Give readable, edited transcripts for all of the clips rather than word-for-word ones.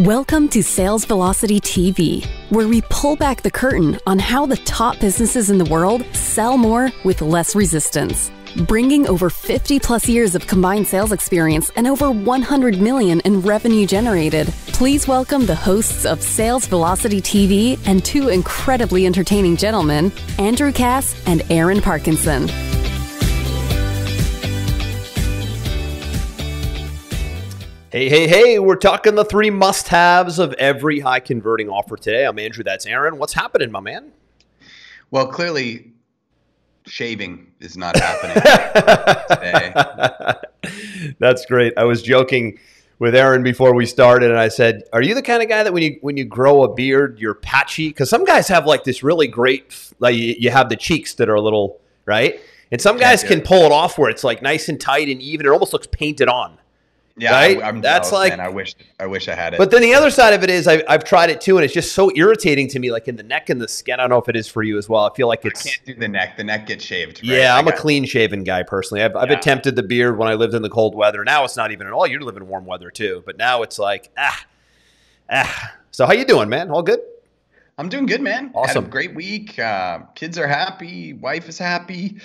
Welcome to Sales Velocity TV, where we pull back the curtain on how the top businesses in the world sell more with less resistance. Bringing over 50 plus years of combined sales experience and over 100 million in revenue generated, please welcome the hosts of Sales Velocity TV and two incredibly entertaining gentlemen, Andrew Cass and Aaron Parkinson. Hey, we're talking the three must-haves of every high-converting offer today. I'm Andrew, that's Aaron. What's happening, my man? Well, clearly, shaving is not happening today. That's great. I was joking with Aaron before we started, and I said, are you the kind of guy that when you grow a beard, you're patchy? Because some guys have like this really great, like you have the cheeks that are a little, right? And some guys can pull it off where it's like nice and tight and even. It almost looks painted on. Yeah, right? I'm that's jealous, like, man. I wish I had it. But then the other side of it is I've tried it too, and it's just so irritating to me, like in the neck and the skin. I don't know if it is for you as well. I feel like it's. I can't do the neck. The neck gets shaved. Right? Yeah, I'm a clean-shaven guy personally. I've attempted the beard when I lived in the cold weather. Now it's not even at all. You're living in warm weather too, but now it's like So how you doing, man? All good? I'm doing good, man. Awesome. Had a great week. Kids are happy. Wife is happy.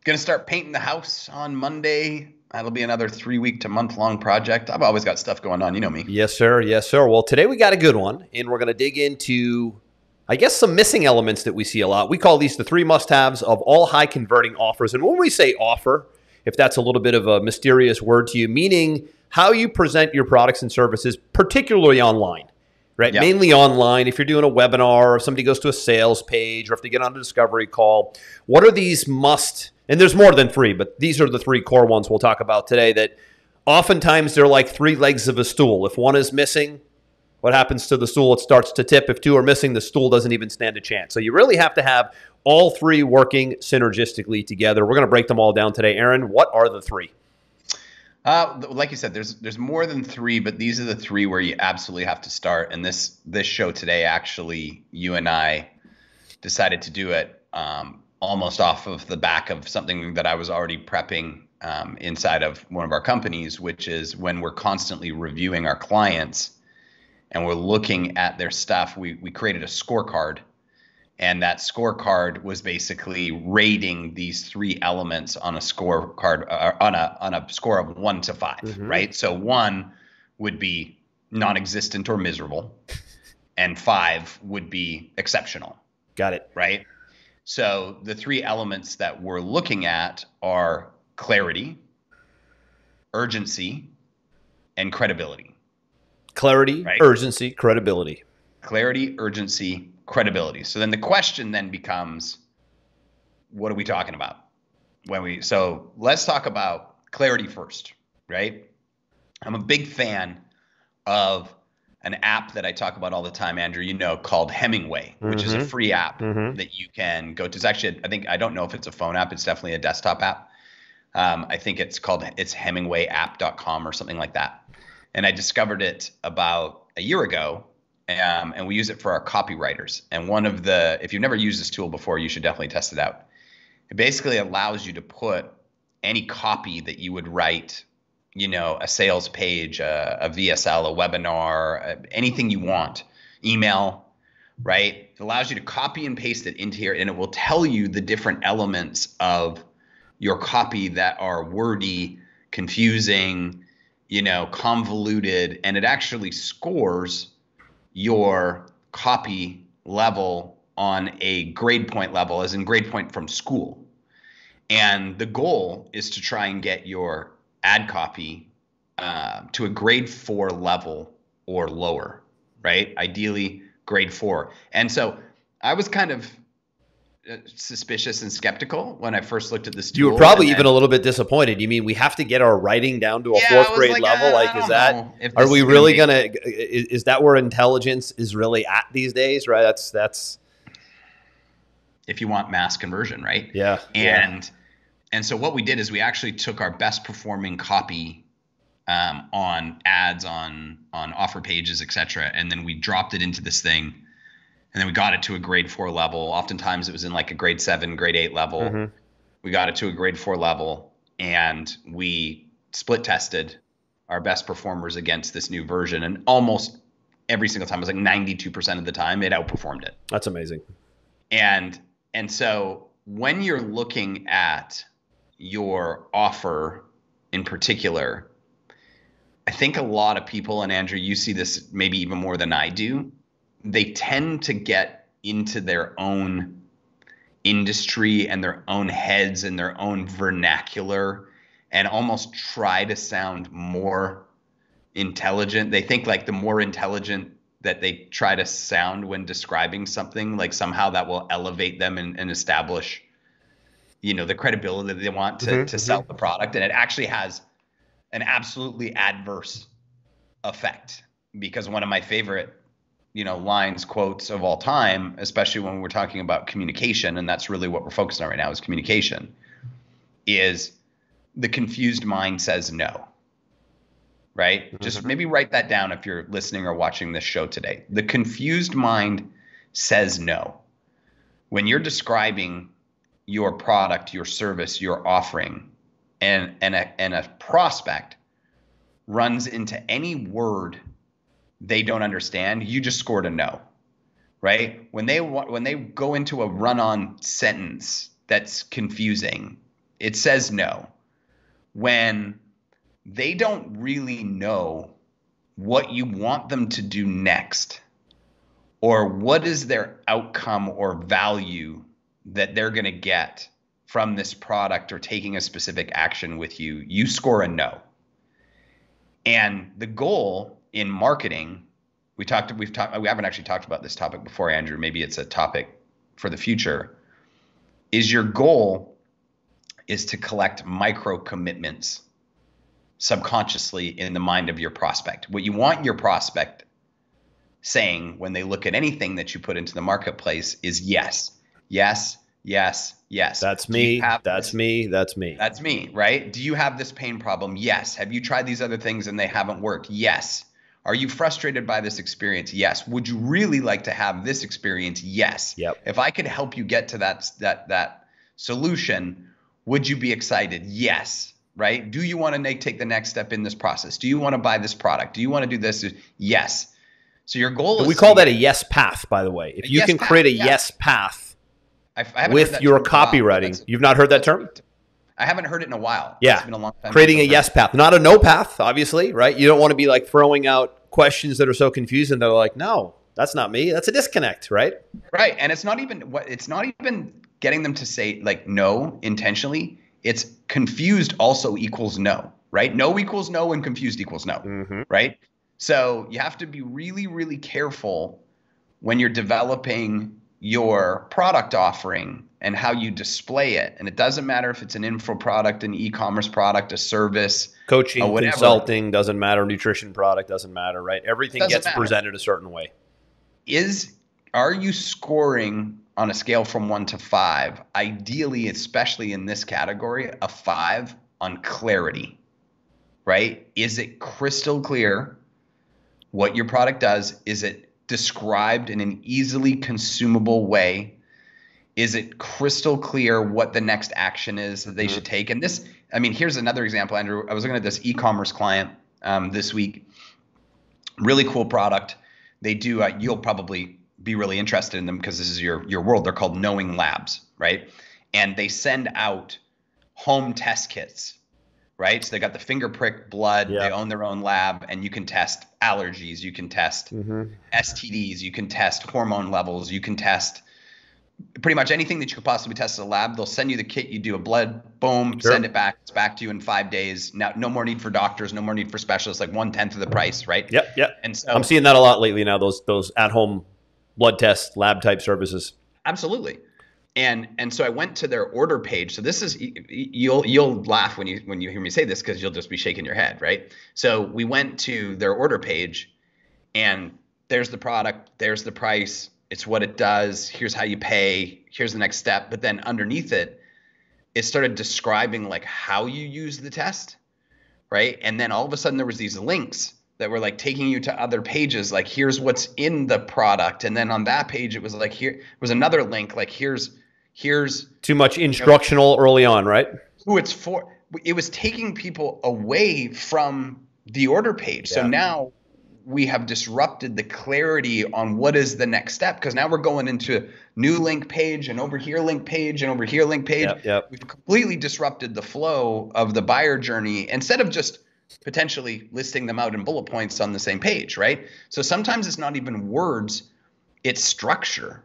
Gonna start painting the house on Monday. That'll be another 3-week to month-long project. I've always got stuff going on. You know me. Yes, sir. Yes, sir. Well, today we got a good one, and we're going to dig into, I guess, some missing elements that we see a lot. We call these the three must-haves of all high-converting offers. And when we say offer, if that's a little bit of a mysterious word to you, meaning how you present your products and services, particularly online, right? Yep. Mainly online. If you're doing a webinar, or if somebody goes to a sales page, or if they get on a discovery call, what are these and there's more than three, but these are the three core ones we'll talk about today that oftentimes they're like three legs of a stool. If one is missing, what happens to the stool? It starts to tip. If two are missing, the stool doesn't even stand a chance. So you really have to have all three working synergistically together. We're going to break them all down today. Aaron, what are the three? Like you said, there's more than three, but these are the three where you absolutely have to start. And this show today, actually, you and I decided to do it almost off of the back of something that I was already prepping inside of one of our companies, which is when we're constantly reviewing our clients and we're looking at their stuff, we created a scorecard. And that scorecard was basically rating these three elements on a scorecard, on a score of 1 to 5, right? So 1 would be non-existent or miserable, and 5 would be exceptional. Got it. Right? So the three elements that we're looking at are clarity, urgency, and credibility. Clarity, right? Urgency, credibility. Clarity, urgency, credibility. So then the question then becomes, what are we talking about? So let's talk about clarity first, right? I'm a big fan of an app that I talk about all the time, Andrew, called Hemingway, which is a free app that you can go to. It's actually, I don't know if it's a phone app. It's definitely a desktop app. I think it's hemingwayapp.com or something like that. And I discovered it about a year ago, and we use it for our copywriters. And if you've never used this tool before, you should definitely test it out. It basically allows you to put any copy that you would write, a sales page, a VSL, a webinar, anything you want, email, right? It allows you to copy and paste it into here, and it will tell you the different elements of your copy that are wordy, confusing, convoluted, and it actually scores your copy level on a grade point level, as in grade point from school. And the goal is to try and get your ad copy to a grade 4 level or lower, right? Ideally grade 4. And so I was kind of suspicious and skeptical when I first looked at this tool. You were probably even a little bit disappointed. You mean we have to get our writing down to a 4th grade level? Are we really is that where intelligence is really at these days, right? That's if you want mass conversion, right? Yeah. And so what we did is we actually took our best performing copy on ads, on offer pages, et cetera, and then we dropped it into this thing, and then we got it to a grade 4 level. Oftentimes it was in like a grade 7, grade 8 level. We got it to a grade 4 level, and we split tested our best performers against this new version, and almost every single time. It was like 92% of the time it outperformed it. That's amazing. And so when you're looking at your offer in particular, I think a lot of people, and Andrew, you see this maybe even more than I do, they tend to get into their own industry and their own heads and their own vernacular and almost try to sound more intelligent. They think like the more intelligent that they try to sound when describing something, like somehow that will elevate them and establish, the credibility that they want to sell the product. And it actually has an absolutely adverse effect, because one of my favorite, lines, quotes of all time, especially when we're talking about communication, and that's really what we're focused on right now is communication, is the confused mind says no. Right? Just maybe write that down if you're listening or watching this show today. The confused mind says no. When you're describing your product, your service, your offering, and a prospect runs into any word they don't understand, you just scored a no. Right? When they go into a run-on sentence that's confusing, it says no. When they don't really know what you want them to do next, or what is their outcome or value that they're going to get from this product or taking a specific action with you, you score a no. And the goal in marketing, we haven't actually talked about this topic before, Andrew, maybe it's a topic for the future, is your goal is to collect micro commitments subconsciously in the mind of your prospect. What you want your prospect saying when they look at anything that you put into the marketplace is yes, yes, yes, yes. That's me. That's me. That's me. That's me, right? Do you have this pain problem? Yes. Have you tried these other things and they haven't worked? Yes. Are you frustrated by this experience? Yes. Would you really like to have this experience? Yes. Yep. If I could help you get to that solution, would you be excited? Yes. Right? Do you want to take the next step in this process? Do you want to buy this product? Do you want to do this? Yes. So your goal is— We call that a yes path, by the way. If you can create a yes path with your copywriting. You've not heard that term? I haven't heard it in a while. Yeah. It's been a long time. Creating a yes path, not a no path, obviously, right? You don't want to be like throwing out questions that are so confusing that are like, no, that's not me. That's a disconnect, right? Right. And it's not even getting them to say like no intentionally. It's confused also equals no, right? No equals no and confused equals no, right? So you have to be really, really careful when you're developing your product offering and how you display it. And it doesn't matter if it's an info product, an e-commerce product, a service, coaching, consulting, doesn't matter. Nutrition product doesn't matter, right? Everything gets presented a certain way. Are you scoring on a scale from 1 to 5, ideally, especially in this category, a 5 on clarity, right? Is it crystal clear what your product does? Is it described in an easily consumable way? Is it crystal clear what the next action is that they should take? And this, here's another example, Andrew. I was looking at this e-commerce client this week. Really cool product. They do, you'll probably be really interested in them because this is your world. They're called Knowing Labs, right? And they send out home test kits, right? So they got the finger prick blood. They own their own lab, and you can test allergies. You can test STDs. You can test hormone levels. You can test pretty much anything that you could possibly test at a lab. They'll send you the kit. You do a blood, boom, send it back. It's back to you in 5 days. Now, no more need for doctors. No more need for specialists. Like 1/10 of the price, right? Yep. And so I'm seeing that a lot lately now. Those at-home blood test lab type services. Absolutely. And so I went to their order page. So this is, you'll laugh when you hear me say this, because you'll just be shaking your head, right? So we went to their order page, and there's the product, there's the price, it's what it does, here's how you pay, here's the next step. But then underneath it started describing like how you use the test, right? And then all of a sudden there was these links that were like taking you to other pages, like here's what's in the product. And then on that page, it was like, here was another link, like here's too much instructional early on, right? Who it's for. It was taking people away from the order page. So now we have disrupted the clarity on what is the next step, because now we're going into new link page and over here link page and over here link page. Yep. We've completely disrupted the flow of the buyer journey instead of just potentially listing them out in bullet points on the same page, right? So sometimes it's not even words, it's structure,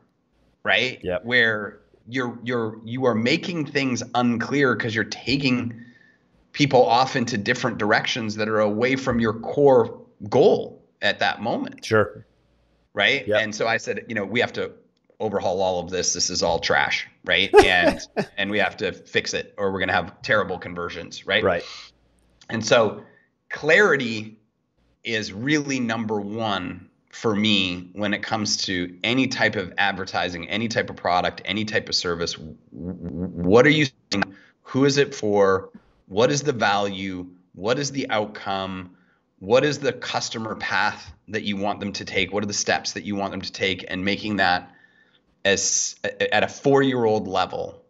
right? Yep. Where you are making things unclear because you're taking people off into different directions that are away from your core goal at that moment. Sure. Right. Yep. And so I said, we have to overhaul all of this. This is all trash. Right. And we have to fix it, or we're going to have terrible conversions. Right. Right. And so clarity is really number one for me when it comes to any type of advertising, any type of product, any type of service. What are you saying? Who is it for? What is the value? What is the outcome? What is the customer path that you want them to take? What are the steps that you want them to take? And making that as at a 4-year-old level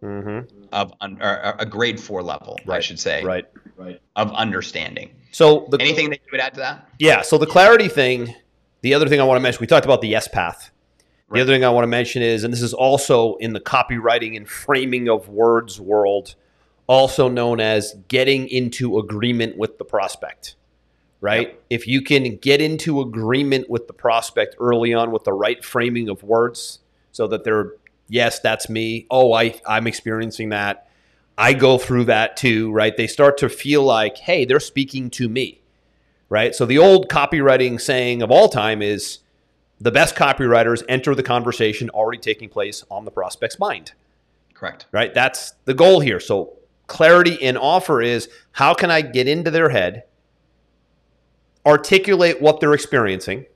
of a grade 4 level, I should say, of understanding. So anything that you would add to that? Yeah. So the clarity thing, the other thing I want to mention, we talked about the yes path. The other thing I want to mention is, and this is also in the copywriting and framing of words world, also known as getting into agreement with the prospect, right? Yep. If you can get into agreement with the prospect early on with the right framing of words so that they're, yes, that's me. Oh, I'm experiencing that. I go through that too, right? They start to feel like, hey, they're speaking to me, right? So the old copywriting saying of all time is the best copywriters enter the conversation already taking place on the prospect's mind. Correct. Right? That's the goal here. So clarity in offer is, how can I get into their head, articulate what they're experiencing,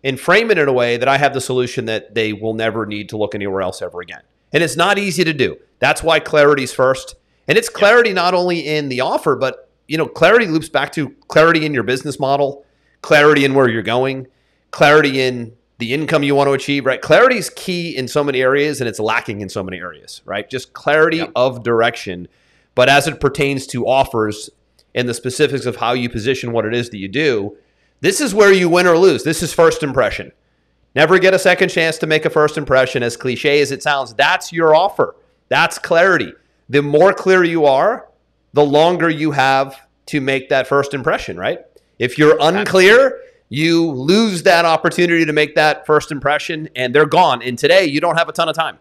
and frame it in a way that I have the solution that they will never need to look anywhere else ever again. And it's not easy to do. That's why clarity's first. And it's clarity not only in the offer, but clarity loops back to clarity in your business model, clarity in where you're going, clarity in the income you want to achieve, right? Clarity is key in so many areas, and it's lacking in so many areas, right? Just clarity of direction. But as it pertains to offers and the specifics of how you position what it is that you do, this is where you win or lose. This is first impression. Never get a second chance to make a first impression. As cliche as it sounds, that's your offer. That's clarity. The more clear you are, the longer you have to make that first impression, right? If you're unclear, you lose that opportunity to make that first impression, and they're gone. And today, you don't have a ton of time.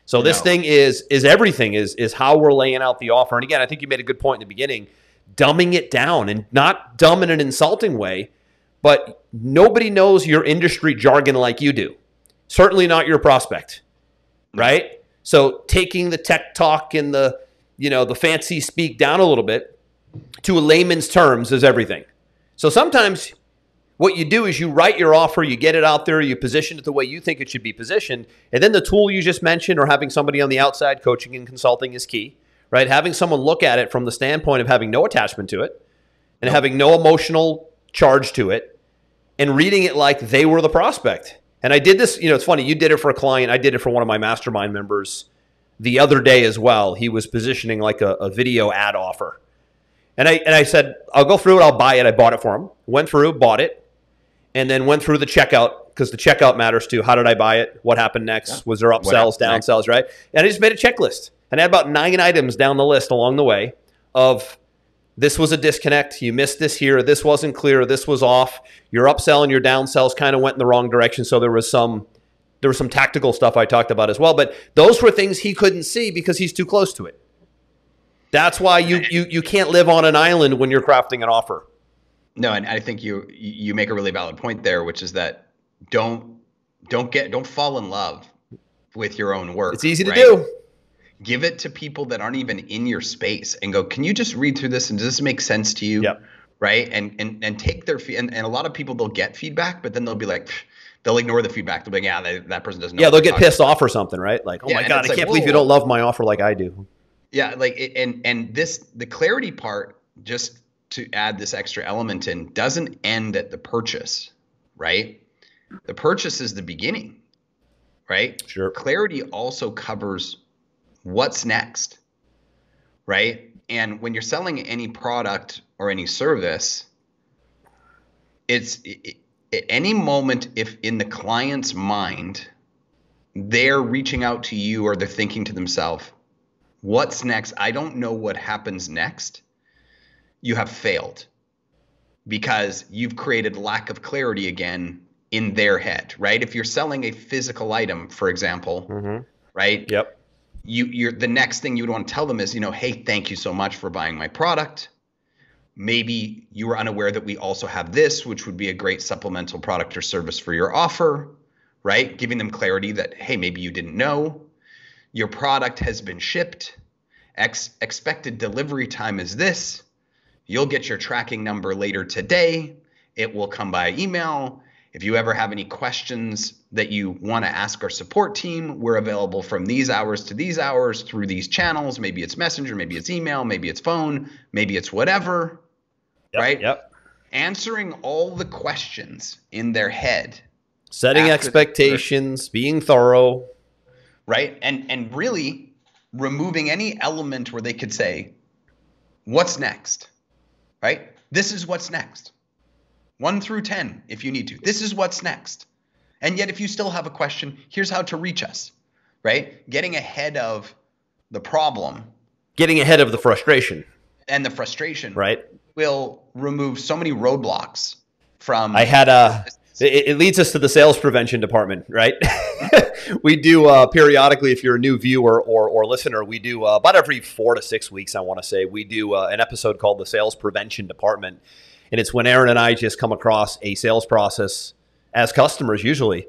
So this thing is everything, is how we're laying out the offer. And again, I think you made a good point in the beginning, dumbing it down, and not dumb in an insulting way, but nobody knows your industry jargon like you do. Certainly not your prospect, right? So taking the tech talk and the fancy speak down a little bit to a layman's terms is everything. So sometimes what you do is you write your offer, you get it out there, you position it the way you think it should be positioned, and then the tool you just mentioned, or having somebody on the outside, coaching and consulting, is key, right? Having someone look at it from the standpoint of having no attachment to it and having no emotional charge to it and reading it like they were the prospect. And I did this, it's funny, you did it for a client, I did it for one of my mastermind members the other day as well. He was positioning like a video ad offer. And I said, I'll go through it, I'll buy it. I bought it for him, went through, bought it, and then went through the checkout, because the checkout matters too. How did I buy it? What happened next? Yeah. Was there upsells, downsells, right? And I just made a checklist. And I had about 9 items down the list along the way of, this was a disconnect, you missed this here, this wasn't clear, this was off, your upsell and your downsells kind of went in the wrong direction. So there was some tactical stuff I talked about as well. But those were things he couldn't see because he's too close to it. That's why you can't live on an island when you're crafting an offer. No, and I think you make a really valid point there, which is that don't fall in love with your own work. It's easy to do. Give it to people that aren't even in your space and go, can you just read through this and does this make sense to you? Yep. Right? And take their and a lot of people, they'll get feedback, but then they'll be like, they'll ignore the feedback. They'll be like, that person doesn't know. Yeah, they'll get pissed off or something, right? Like, oh my God, I can't believe you don't love my offer like I do. Yeah, the clarity part, just to add this extra element in, doesn't end at the purchase, right? The purchase is the beginning, right? Sure. Clarity also covers what's next, right? And when you're selling any product or any service, at any moment, if in the client's mind, they're reaching out to you or they're thinking to themselves, what's next? I don't know what happens next. You have failed because you've created lack of clarity again in their head, right? If you're selling a physical item, for example, right? Yep. You're the next thing you would want to tell them is, hey, thank you so much for buying my product. Maybe you were unaware that we also have this, which would be a great supplemental product or service for your offer, right? Giving them clarity that, hey, maybe you didn't know. Your product has been shipped. Expected delivery time is this. You'll get your tracking number later today. It will come by email. If you ever have any questions that you want to ask our support team, we're available from these hours to these hours through these channels. Maybe it's Messenger, maybe it's email, maybe it's phone, maybe it's whatever, right? Yep. Answering all the questions in their head. Setting expectations, being thorough. Right? And really removing any element where they could say, what's next? Right? This is what's next. 1 through 10, if you need to. This is what's next. And yet, if you still have a question, here's how to reach us, right? Getting ahead of the problem. Getting ahead of the frustration. And the frustration. Right. Will remove so many roadblocks from. It leads us to the sales prevention department, right? We do periodically, if you're a new viewer or listener, we do about every 4 to 6 weeks, I want to say, we do an episode called the sales prevention department. And it's when Aaron and I just come across a sales process as customers usually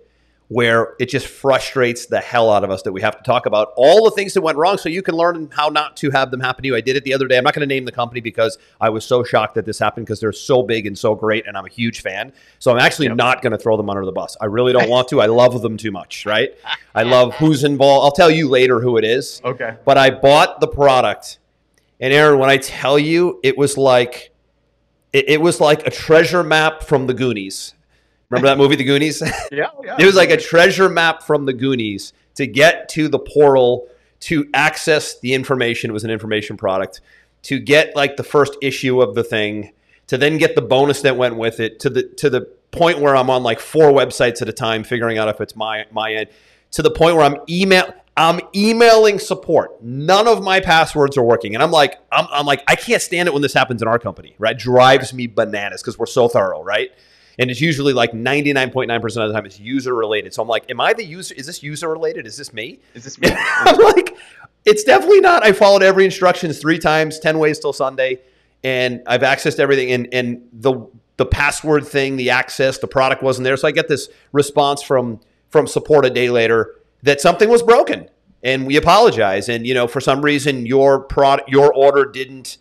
where it just frustrates the hell out of us that we have to talk about all the things that went wrong so you can learn how not to have them happen to you. I did it the other day. I'm not going to name the company because I was so shocked that this happened because they're so big and so great and I'm a huge fan. So I'm actually not going to throw them under the bus. I really don't want to. I love them too much, right? I love who's involved. I'll tell you later who it is. Okay. But I bought the product. And Aaron, when I tell you, it was like a treasure map from the Goonies. Remember that movie, The Goonies? Yeah. It was like a treasure map from the Goonies to get to the portal, to access the information. It was an information product. To get like the first issue of the thing, to then get the bonus that went with it, to the point where I'm on like 4 websites at a time figuring out if it's my end, to the point where I'm emailing support. None of my passwords are working. And I'm like, I can't stand it when this happens in our company, right? Drives me bananas because we're so thorough, right? And it's usually like 99.9% of the time it's user related. So I'm like, am I the user? Is this user related? Is this me? Is this me? I'm like, it's definitely not. I followed every instructions 3 times, 10 ways till Sunday. And I've accessed everything. And the password thing, the access, the product wasn't there. So I get this response from support a day later that something was broken. And we apologize. And, for some reason, your order didn't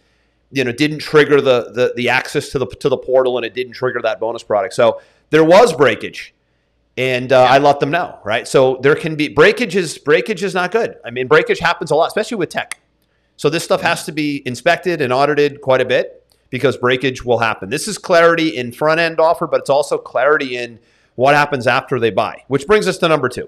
trigger the access to the portal, and it didn't trigger that bonus product. So there was breakage, and I let them know, right? So there can be breakage is not good. I mean, breakage happens a lot, especially with tech. So this stuff has to be inspected and audited quite a bit because breakage will happen. This is clarity in front end offer, but it's also clarity in what happens after they buy, which brings us to number 2.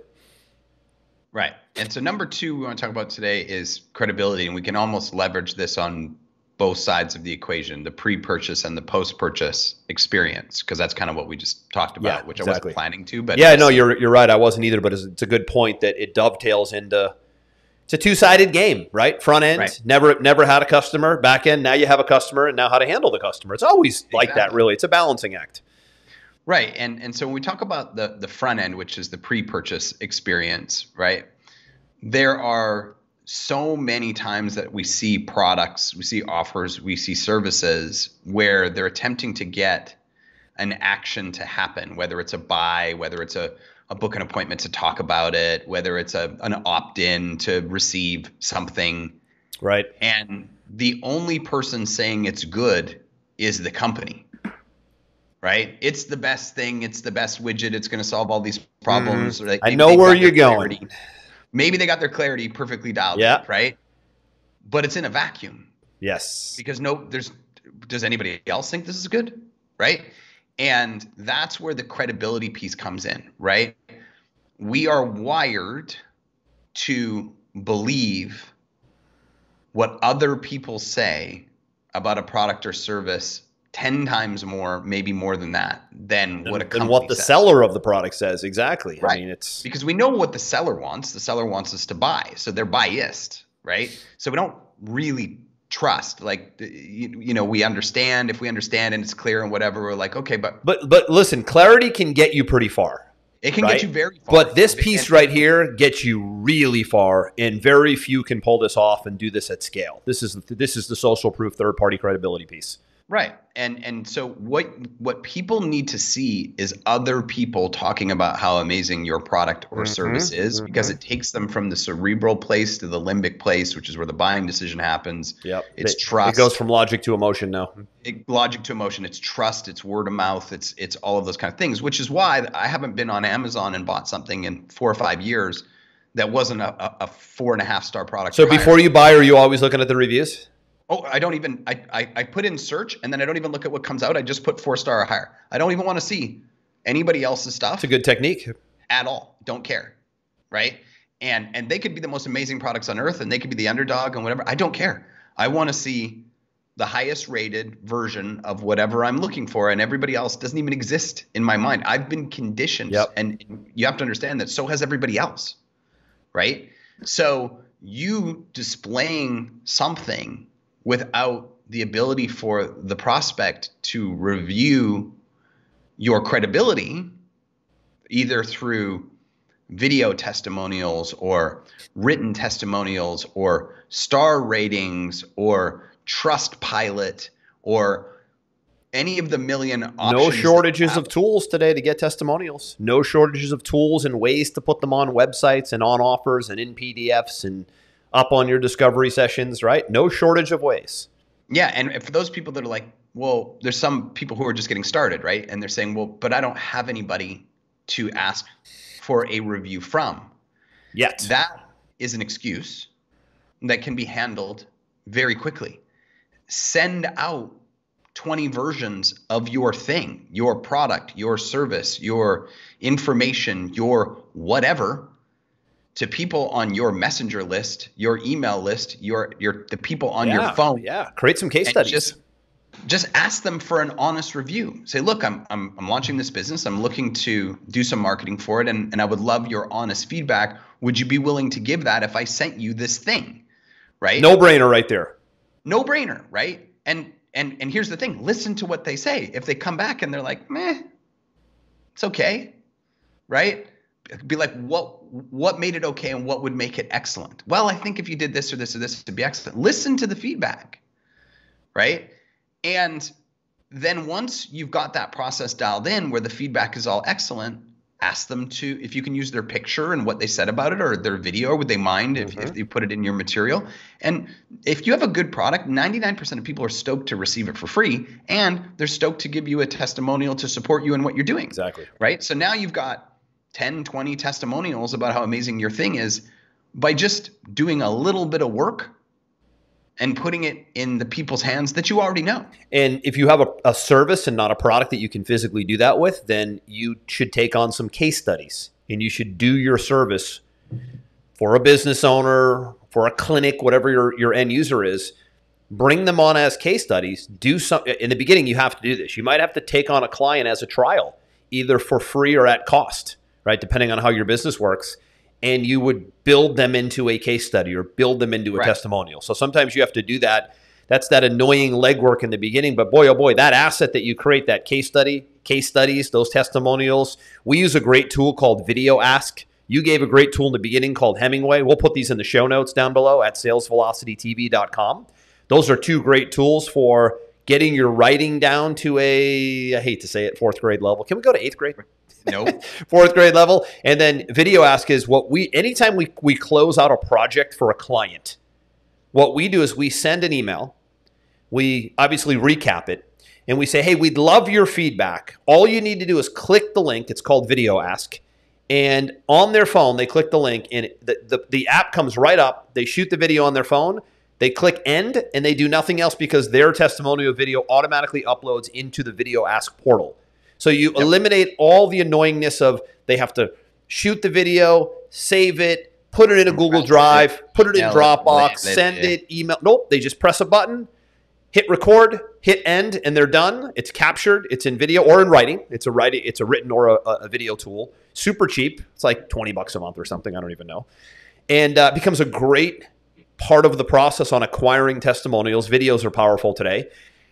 Right. And so number 2 we want to talk about today is credibility, and we can almost leverage this on both sides of the equation, the pre-purchase and the post-purchase experience, because that's kind of what we just talked about, which exactly. I wasn't planning to. But yeah, no, you're right. I wasn't either, but it's a good point that it dovetails into it's a 2-sided game, right? Front end, right. Never had a customer. Back end, now you have a customer, and now how to handle the customer. It's always like that, really. It's a balancing act. Right. And so when we talk about the front end, which is the pre-purchase experience, right? There are so many times that we see products, we see offers, we see services where they're attempting to get an action to happen, whether it's a buy, whether it's a book an appointment to talk about it, whether it's an opt-in to receive something. Right. And the only person saying it's good is the company. Right? It's the best thing. It's the best widget. It's going to solve all these problems. I know where you're going. Maybe they got their clarity perfectly dialed in, right? But it's in a vacuum. Yes. Because does anybody else think this is good? Right? And that's where the credibility piece comes in, right? We are wired to believe what other people say about a product or service 10 times more, maybe more than that, than what a company and what the says. Seller of the product says. Exactly. Right. I mean, it's because we know what the seller wants. The seller wants us to buy, so they're biased, right? So we don't really trust. Like, we understand. If we understand and it's clear and whatever, we're like, okay, but listen, clarity can get you pretty far. it can right? get you very far. But this piece right here gets you really far, and very few can pull this off and do this at scale. This is the social proof third-party credibility piece. Right. And so what people need to see is other people talking about how amazing your product or service is, because it takes them from the cerebral place to the limbic place, which is where the buying decision happens. Yep. It's trust. It goes from logic to emotion now. Logic to emotion. It's trust. It's word of mouth. It's all of those kind of things, which is why I haven't been on Amazon and bought something in 4 or 5 years that wasn't a 4.5-star product. So before you buy, are you always looking at the reviews? Oh, I don't even, I put in search, and then I don't even look at what comes out. I just put 4-star or higher. I don't even want to see anybody else's stuff. It's a good technique. At all. Don't care. Right. And they could be the most amazing products on earth, and they could be the underdog and whatever. I don't care. I want to see the highest rated version of whatever I'm looking for, and everybody else doesn't even exist in my mind. I've been conditioned. Yep. And you have to understand that so has everybody else. Right. So you displaying something without the ability for the prospect to review your credibility, either through video testimonials or written testimonials or star ratings or Trustpilot or any of the million options. No shortages of tools today to get testimonials. No shortages of tools and ways to put them on websites and on offers and in PDFs and up on your discovery sessions, right? No shortage of ways. Yeah, and for those people that are like, well, there's some people who are just getting started, right? And they're saying, well, but I don't have anybody to ask for a review from. Yet. That is an excuse that can be handled very quickly. Send out 20 versions of your thing, your product, your service, your information, your whatever, to people on your messenger list, your email list, the people on your phone. Yeah, create some case studies. Just ask them for an honest review. Say, look, I'm launching this business. I'm looking to do some marketing for it, and I would love your honest feedback. Would you be willing to give that if I sent you this thing? Right? No brainer right there. No brainer, right? And here's the thing. Listen to what they say. If they come back and they're like, meh, it's okay, right? Be like, what made it okay and what would make it excellent? Well, I think if you did this or this or this, it'd be excellent. Listen to the feedback, right? And then once you've got that process dialed in where the feedback is all excellent, ask them to, if you can use their picture and what they said about it or their video, or would they mind if you put it in your material? And if you have a good product, 99% of people are stoked to receive it for free, and they're stoked to give you a testimonial to support you in what you're doing. Exactly. Right? So now you've got 10, 20 testimonials about how amazing your thing is by just doing a little bit of work and putting it in the people's hands that you already know. And if you have a service and not a product that you can physically do that with, then you should take on some case studies, and you should do your service for a business owner, for a clinic, whatever your end user is. Bring them on as case studies. Do some in the beginning. You have to do this. You might have to take on a client as a trial, either for free or at cost, right? Depending on how your business works. And you would build them into a case study or build them into a testimonial. So sometimes you have to do that. That's that annoying legwork in the beginning. But boy, oh boy, that asset that you create, that case studies, those testimonials. We use a great tool called Video Ask. You gave a great tool in the beginning called Hemingway. We'll put these in the show notes down below at salesvelocitytv.com. Those are two great tools for getting your writing down to I hate to say it, 4th grade level. Can we go to 8th grade? Nope. 4th grade level. And then Video Ask is anytime we close out a project for a client, what we do is we send an email. We obviously recap it, and we say, hey, we'd love your feedback. All you need to do is click the link. It's called Video Ask. And on their phone, they click the link, and the app comes right up. They shoot the video on their phone. They click end, and they do nothing else because their testimonial video automatically uploads into the Video Ask portal. So you eliminate all the annoyingness of they have to shoot the video, save it, put it in a Google Drive, put it in Dropbox, send it, email. Nope, they just press a button. hit record, hit end, and they're done. It's captured. It's in video or in writing. It's a written or a video tool. Super cheap. It's like $20 a month or something. I don't even know. And becomes a great part of the process on acquiring testimonials. Videos are powerful today.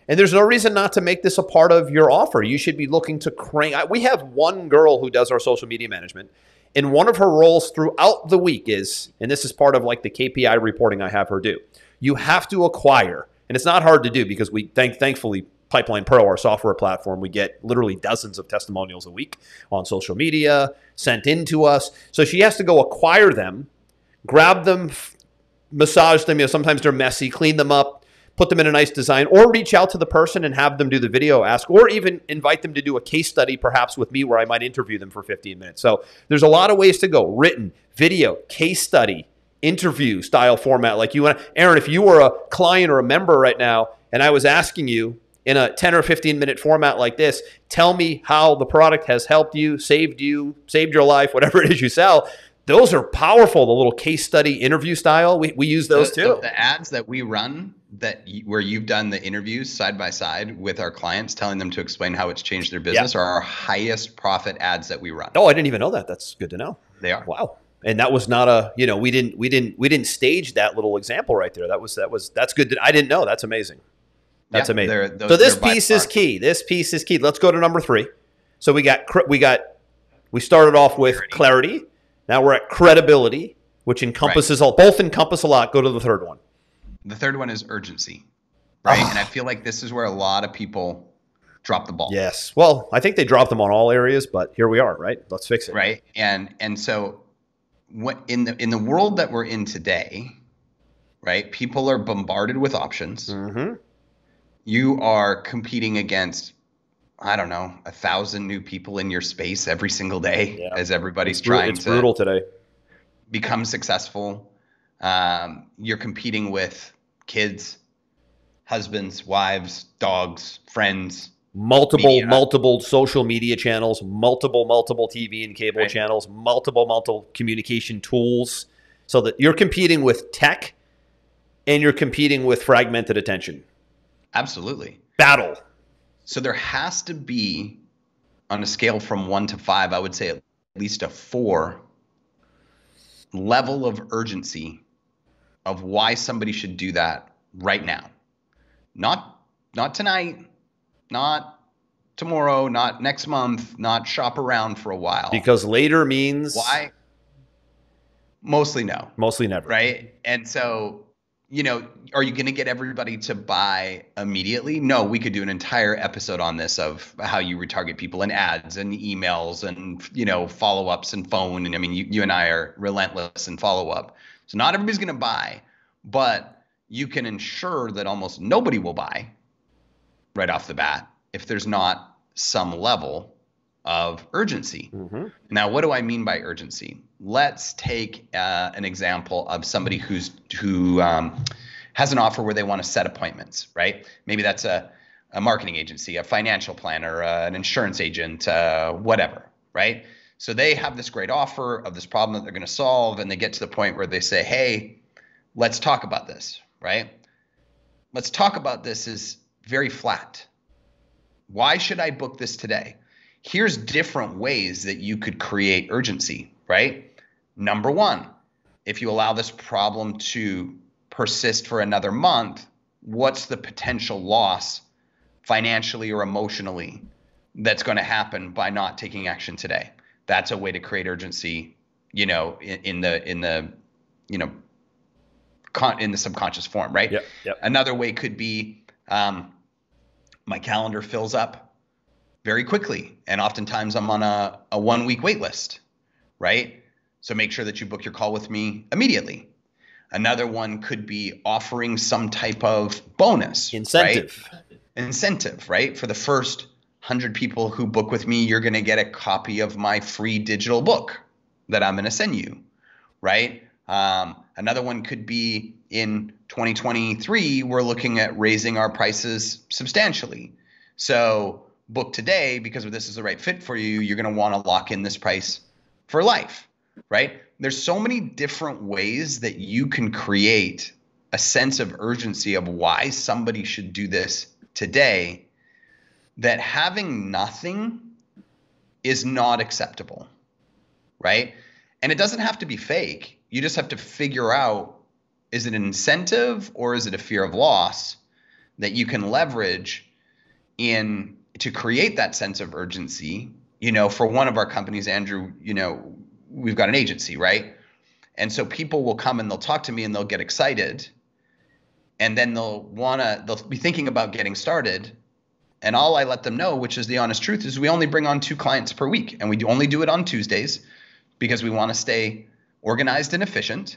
And there's no reason not to make this a part of your offer. You should be looking to crank. We have one girl who does our social media management. And one of her roles throughout the week is, and this is part of like the KPI reporting I have her do, you have to acquire, and it's not hard to do because we thankfully Pipeline Pro, our software platform, we get literally dozens of testimonials a week on social media sent in to us. So she has to go acquire them, grab them, massage them. Sometimes they're messy, clean them up, put them in a nice design, or reach out to the person and have them do the video ask, or even invite them to do a case study perhaps with me where I might interview them for 15 minutes. So there's a lot of ways to go. Written, video, case study, interview style format. Like you want, Aaron, if you were a client or a member right now and I was asking you in a 10 or 15 minute format like this, tell me how the product has helped you, saved your life, whatever it is you sell. Those are powerful. The little case study interview style. We use those too. The ads that we run where you've done the interviews side by side with our clients, telling them to explain how it's changed their business, are our highest profit ads that we run. Oh, I didn't even know that. That's good to know. They are. Wow. And that was not a, we didn't stage that little example right there. That's good. I didn't know. That's amazing. That's amazing. So this piece is key. This piece is key. Let's go to number 3. So we started off with clarity. Now we're at credibility, which encompasses both encompass a lot. Go to the third one. The third one is urgency, right? And I feel like this is where a lot of people drop the ball. Yes. Well, I think they drop them on all areas, but here we are, right? Let's fix it. Right. And so in the world that we're in today, right? People are bombarded with options. Mm-hmm. You are competing against, I don't know, 1,000 new people in your space every single day as everybody's trying to brutal today. Become successful. You're competing with kids, husbands, wives, dogs, friends, multiple social media channels, multiple TV and cable channels, multiple communication tools, so that you're competing with tech and you're competing with fragmented attention. Absolutely. Battle. So there has to be, on a scale from 1 to 5, I would say at least a 4 level of urgency of why somebody should do that right now. Not tonight, not tomorrow, not next month, not shop around for a while. Because later means why? Mostly no. Mostly never. Right? And so, are you going to get everybody to buy immediately? No, we could do an entire episode on this of how you retarget people in ads and emails and, follow-ups and phone. And I mean, you and I are relentless in follow-up. So not everybody's going to buy, but you can ensure that almost nobody will buy right off the bat if there's not some level of urgency. Mm-hmm. Now, what do I mean by urgency? Let's take an example of somebody who has an offer where they want to set appointments, right? Maybe that's a marketing agency, a financial planner, an insurance agent, whatever, right? So they have this great offer of this problem that they're going to solve, and they get to the point where they say, hey, let's talk about this, right? Let's talk about this is very flat. Why should I book this today? Here's different ways that you could create urgency, right? Number 1, if you allow this problem to persist for another month, what's the potential loss financially or emotionally that's going to happen by not taking action today? That's a way to create urgency, in the subconscious form, right? Yep. Another way could be my calendar fills up very quickly, and oftentimes I'm on a 1-week wait list, right? So make sure that you book your call with me immediately. Another one could be offering some type of bonus. Incentive. Right? Incentive, right? For the first 100 people who book with me, you're going to get a copy of my free digital book that I'm going to send you, right? Another one could be in 2023, we're looking at raising our prices substantially. So book today because if this is the right fit for you, you're going to want to lock in this price for life, right? There's so many different ways that you can create a sense of urgency of why somebody should do this today, that having nothing is not acceptable, right? And it doesn't have to be fake. You just have to figure out, is it an incentive or is it a fear of loss that you can leverage in to create that sense of urgency? You know, for one of our companies, Andrew, you know, we've got an agency, right? And so people will come and they'll talk to me and they'll get excited. And then they'll be thinking about getting started. And all I let them know, which is the honest truth, is we only bring on 2 clients per week. And we only do it on Tuesdays because we want to stay organized and efficient.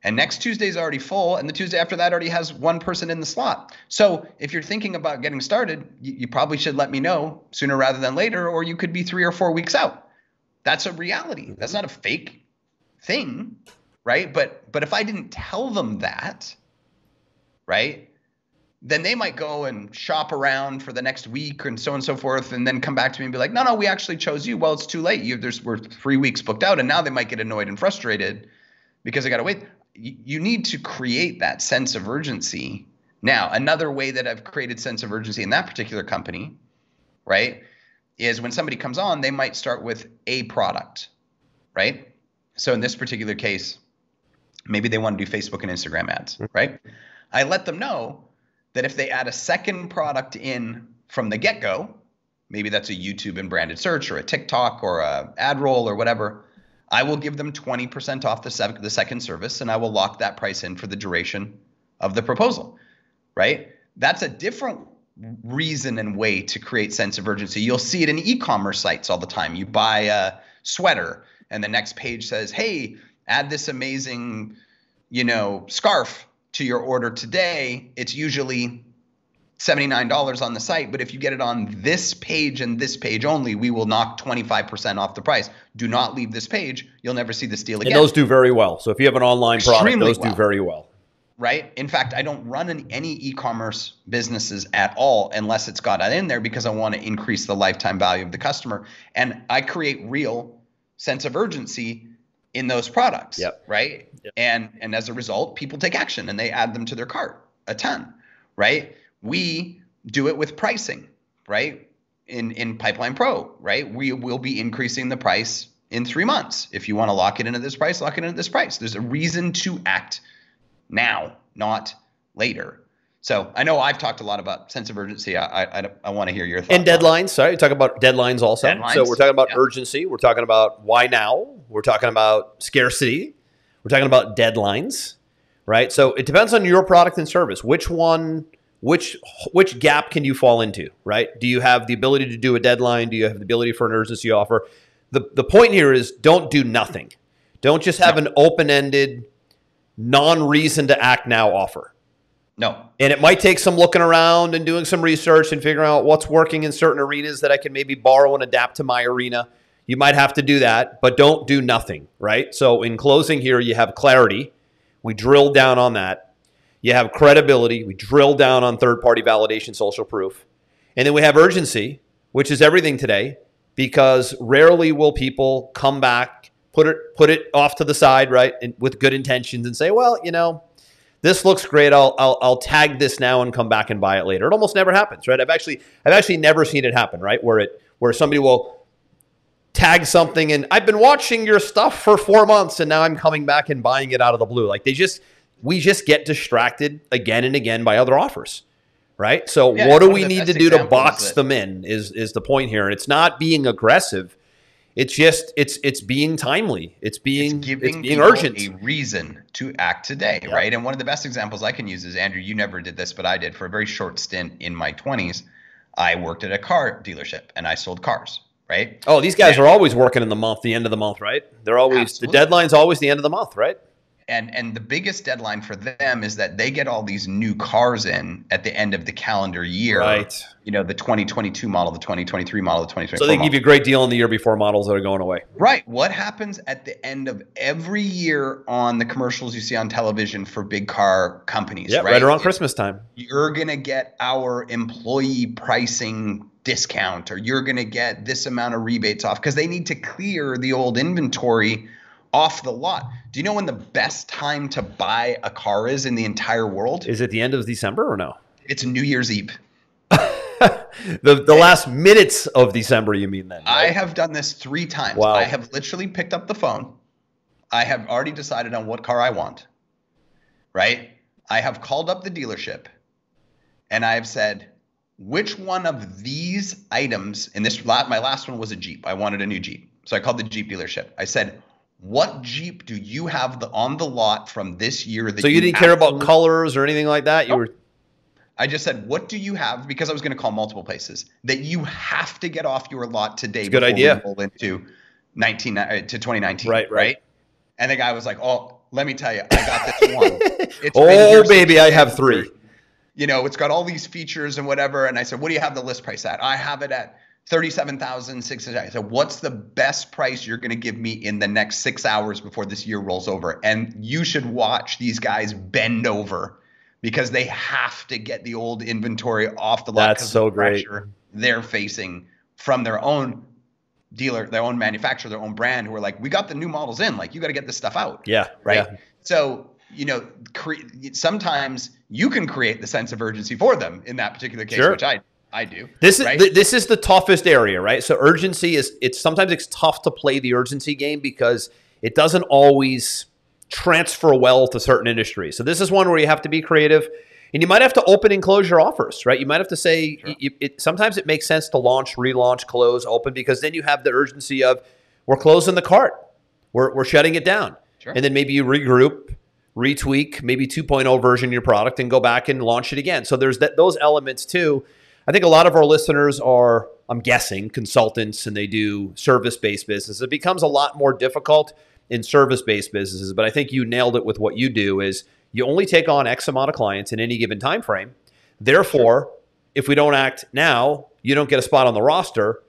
And next Tuesday is already full. And the Tuesday after that already has 1 person in the slot. So if you're thinking about getting started, you probably should let me know sooner rather than later, or you could be 3 or 4 weeks out. That's a reality. That's not a fake thing, right? But if I didn't tell them that, right, then they might go and shop around for the next week and so on and so forth, and then come back to me and be like, no, we actually chose you. Well, it's too late. We're 3 weeks booked out, and now they might get annoyed and frustrated because they got to wait. You need to create that sense of urgency. Now, another way that I've created sense of urgency in that particular company, right, is when somebody comes on, they might start with a product, right? So in this particular case, maybe they want to do Facebook and Instagram ads, right? I let them know that if they add a second product in from the get-go, maybe that's a YouTube and branded search or a TikTok or a ad roll or whatever, I will give them 20% off the second service, and I will lock that price in for the duration of the proposal, right? That's a different reason and way to create sense of urgency. You'll see it in e-commerce sites all the time. You buy a sweater, and the next page says, hey, add this amazing, scarf to your order today. It's usually $79 on the site, but if you get it on this page and this page only, we will knock 25% off the price. Do not leave this page. You'll never see this deal again. And those do very well. So if you have an online product, those do very well. Right? In fact, I don't run any e-commerce businesses at all unless it's got that in there, because I want to increase the lifetime value of the customer. And I create real sense of urgency in those products, right? Yep. And as a result, people take action and they add them to their cart a ton, right? We do it with pricing, right? In Pipeline Pro, right? We will be increasing the price in 3 months. If you want to lock it into this price, lock it into this price. There's a reason to act now, not later. So I know I've talked a lot about sense of urgency. I want to hear your thoughts. And deadlines. Sorry, you talk about deadlines also. So we're talking about urgency. We're talking about why now. We're talking about scarcity. We're talking about deadlines, right? So it depends on your product and service. Which gap can you fall into, right? Do you have the ability to do a deadline? Do you have the ability for an urgency offer? The point here is don't do nothing. Don't just have an open-ended, non-reason to act now offer. No. And it might take some looking around and doing some research and figuring out what's working in certain arenas that I can maybe borrow and adapt to my arena. You might have to do that, but don't do nothing, right? So in closing here, you have clarity. We drilled down on that. You have credibility. We drill down on third-party validation, social proof. And then we have urgency, which is everything today, because rarely will people come back, put it off to the side, right, and with good intentions and say, well, this looks great. I'll tag this now and come back and buy it later. It almost never happens, right? I've actually never seen it happen, right, where somebody will tag something and I've been watching your stuff for 4 months and now I'm coming back and buying it out of the blue. Like we just get distracted again and again by other offers, right? So what do we need to do to box them in is the point here. And it's not being aggressive. It's just it's being timely. It's being urgent. A reason to act today, right? And one of the best examples I can use is, Andrew, you never did this, but I did. For a very short stint in my 20s, I worked at a car dealership and I sold cars, right? Oh, these guys are always working in the end of the month, right? They're always absolutely. The deadline's always the end of the month, right? And the biggest deadline for them is that they get all these new cars in at the end of the calendar year. Right. The 2022 model, the 2023 model, the 2024 model. So they give you a great deal in the year before models that are going away. Right. What happens at the end of every year on the commercials you see on television for big car companies, right around Christmas time? You're going to get our employee pricing discount, or you're going to get this amount of rebates off, because they need to clear the old inventory off the lot. Do you know when the best time to buy a car is in the entire world? Is it the end of December or no? It's New Year's Eve. the last minutes of December, you mean then? Right? I have done this 3 times. Wow. I have literally picked up the phone. I have already decided on what car I want, right? I have called up the dealership and I have said, which one of these items, and my last one was a Jeep. I wanted a new Jeep. So I called the Jeep dealership. I said, what Jeep do you have on the lot from this year? So you didn't care about colors or anything like that? I just said, what do you have? Because I was going to call multiple places that you have to get off your lot today. It's a good idea. We roll into 2019. Right. And the guy was like, oh, let me tell you, I got this one. It's baby, I have 3. You know, it's got all these features and whatever. And I said, what do you have the list price at? I have it at $37,600. I said, what's the best price you're going to give me in the next 6 hours before this year rolls over? And you should watch these guys bend over because they have to get the old inventory off the lot. That's so great. They're facing from their own dealer, their own manufacturer, their own brand, who are like, we got the new models in, like, you got to get this stuff out. Yeah. Right. Yeah. So, you know, sometimes you can create the sense of urgency for them in that particular case, sure. which I do. This is the toughest area, right? So urgency sometimes it's tough to play the urgency game because it doesn't always transfer well to certain industries. So this is one where you have to be creative. And you might have to open and close your offers, right? You might have to say, sure. Sometimes it makes sense to launch, relaunch, close, open, because then you have the urgency of, we're closing the cart. We're shutting it down. Sure. And then maybe you regroup, retweak, maybe 2.0 version of your product and go back and launch it again. So there's those elements too. I think a lot of our listeners are, I'm guessing, consultants, and they do service-based business. It becomes a lot more difficult in service-based businesses, but I think you nailed it with what you do is, you only take on X amount of clients in any given time frame. Therefore, if we don't act now, you don't get a spot on the roster,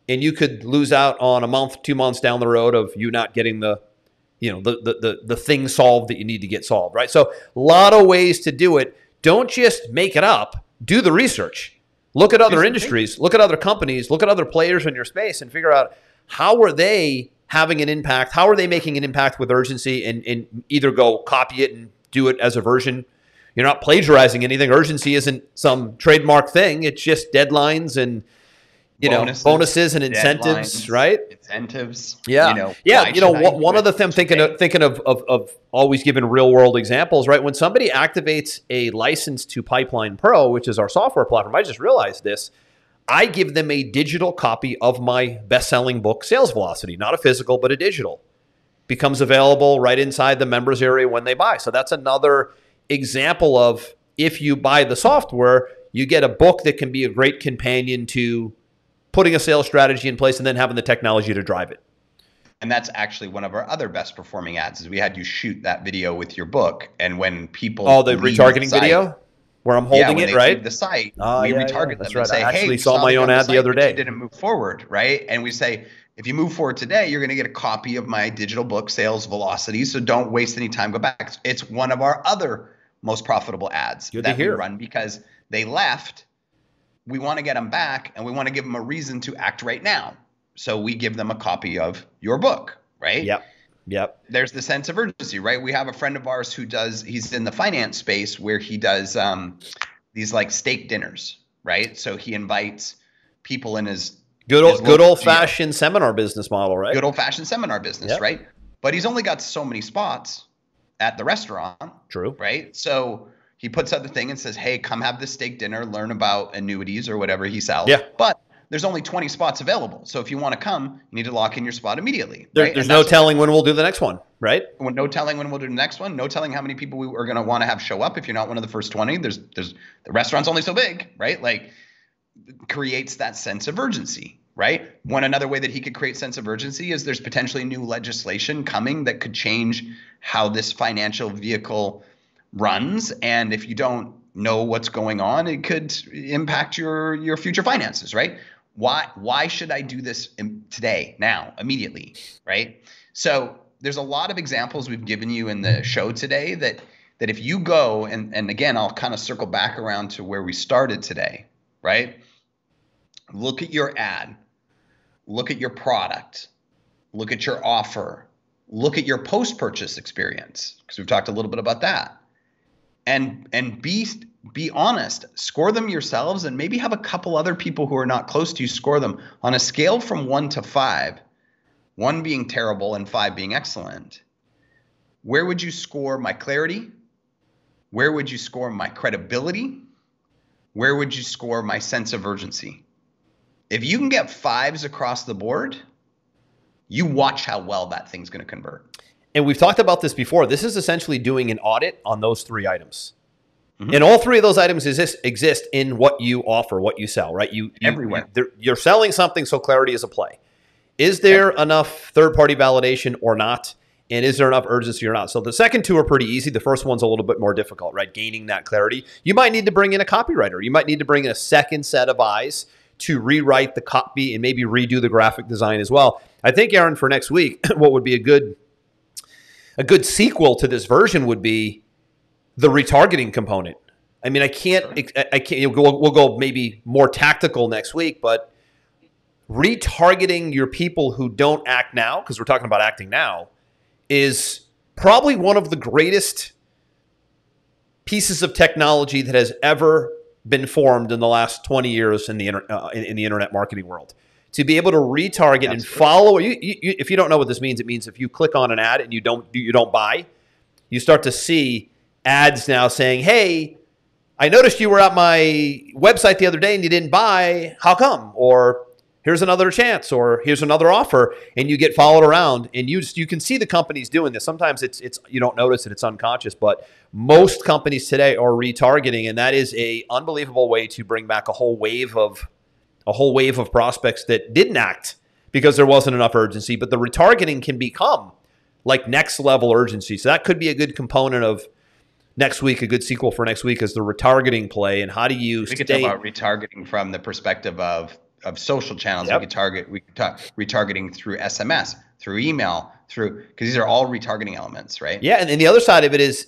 and you could lose out on a month, 2 months down the road of you not getting the thing solved that you need to get solved, right? So a lot of ways to do it. Don't just make it up. Do the research. Look at other industries. Look at other companies. Look at other players in your space and figure out how are they having an impact? How are they making an impact with urgency? And either go copy it and do it as a version. You're not plagiarizing anything. Urgency isn't some trademark thing. It's just deadlines and bonuses and incentives, right? Incentives. Yeah. One other thing I'm thinking of always giving real world examples, right? When somebody activates a license to Pipeline Pro, which is our software platform, I just realized this. I give them a digital copy of my best-selling book, Sales Velocity, not a physical, but a digital. Becomes available right inside the members area when they buy. So that's another example of, if you buy the software, you get a book that can be a great companion to putting a sales strategy in place and then having the technology to drive it. And that's actually one of our other best performing ads is we had you shoot that video with your book. And when people the retargeting video where I'm holding it, right? The site, we retarget them and say, I actually saw my own ad the other day. You didn't move forward, right? And we say, if you move forward today, you're going to get a copy of my digital book, Sales Velocity. So don't waste any time. Go back. It's one of our other most profitable ads that we run because they left. We want to get them back, and we want to give them a reason to act right now. So we give them a copy of your book, right? Yep. There's the sense of urgency, right? We have a friend of ours he's in the finance space where he does these like steak dinners, right? So he invites people in his good old-fashioned seminar business model, right? Good old-fashioned seminar business, right? But he's only got so many spots at the restaurant. True. Right? So he puts out the thing and says, hey, come have this steak dinner, learn about annuities or whatever he sells. Yeah. But there's only 20 spots available. So if you want to come, you need to lock in your spot immediately. There's no telling when we'll do the next one, right? No telling when we'll do the next one. No telling how many people we are going to want to have show up if you're not one of the first 20. There's the restaurant's only so big, right? Like, creates that sense of urgency, right? Another way that he could create sense of urgency is there's potentially new legislation coming that could change how this financial vehicle runs. And if you don't know what's going on, it could impact your future finances, right? Why should I do this today, now, immediately, right? So there's a lot of examples we've given you in the show today that if you go, and again, I'll kind of circle back around to where we started today, right? Look at your ad, look at your product, look at your offer, look at your post-purchase experience, because we've talked a little bit about that, and be honest. Score them yourselves, and maybe have a couple other people who are not close to you score them on a scale from 1 to 5, 1 being terrible and 5 being excellent. Where would you score my clarity? Where would you score my credibility? Where would you score my sense of urgency? If you can get 5s across the board, you watch how well that thing's going to convert. And we've talked about this before. This is essentially doing an audit on those 3 items. Mm-hmm. And all 3 of those items exist in what you offer, what you sell, right? Everywhere. You're selling something, so clarity is a play. Is there enough third-party validation or not? And is there enough urgency or not? So the second 2 are pretty easy. The first one's a little bit more difficult, right? Gaining that clarity. You might need to bring in a copywriter. You might need to bring in a second set of eyes to rewrite the copy and maybe redo the graphic design as well. I think, Aaron, for next week, what would be a good sequel to this version would be the retargeting component. I mean, I can't. We'll go maybe more tactical next week, but retargeting your people who don't act now, because we're talking about acting now, is probably one of the greatest pieces of technology that has ever been formed in the last 20 years in the internet marketing world. To be able to retarget and follow you, if you don't know what this means, it means if you click on an ad and you don't buy, you start to see ads now saying, "Hey, I noticed you were at my website the other day and you didn't buy. How come?" Or "Here's another chance," or "Here's another offer," and you get followed around. And you can see the companies doing this. Sometimes it's you don't notice it; it's unconscious. But most companies today are retargeting, and that is a unbelievable way to bring back a whole wave of prospects that didn't act because there wasn't enough urgency. But the retargeting can become like next level urgency. So that could be a good component of next week. A good sequel for next week is the retargeting play. And how do you We could talk about retargeting from the perspective of social channels. Yep. We could talk retargeting through SMS, through email, because these are all retargeting elements, right? Yeah, and the other side of it is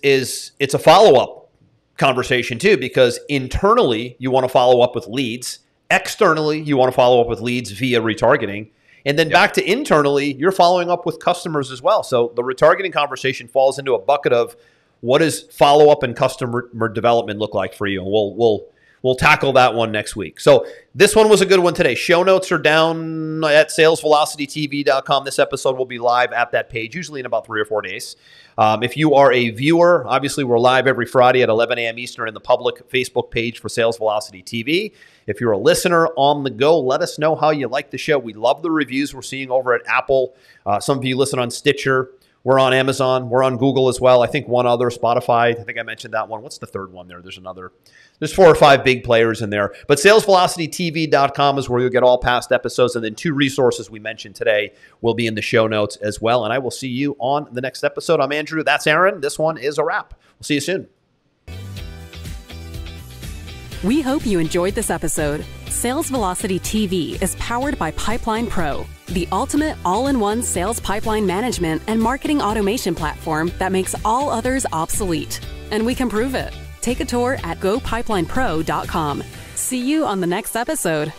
it's a follow-up conversation too, because internally you want to follow up with leads. Externally, you want to follow up with leads via retargeting. And then back to internally, you're following up with customers as well. So the retargeting conversation falls into a bucket of what does follow-up and customer development look like for you? And we'll tackle that one next week. So this one was a good one today. Show notes are down at salesvelocitytv.com. This episode will be live at that page, usually in about 3 or 4 days. If you are a viewer, obviously we're live every Friday at 11 a.m. Eastern in the public Facebook page for Sales Velocity TV. If you're a listener on the go, let us know how you like the show. We love the reviews we're seeing over at Apple. Some of you listen on Stitcher. We're on Amazon. We're on Google as well. I think one other, Spotify. I think I mentioned that one. What's the third one there? There's 4 or 5 big players in there. But salesvelocitytv.com is where you'll get all past episodes. And then 2 resources we mentioned today will be in the show notes as well. And I will see you on the next episode. I'm Andrew. That's Aaron. This one is a wrap. We'll see you soon. We hope you enjoyed this episode. Sales Velocity TV is powered by Pipeline Pro, the ultimate all-in-one sales pipeline management and marketing automation platform that makes all others obsolete. And we can prove it. Take a tour at gopipelinepro.com. See you on the next episode.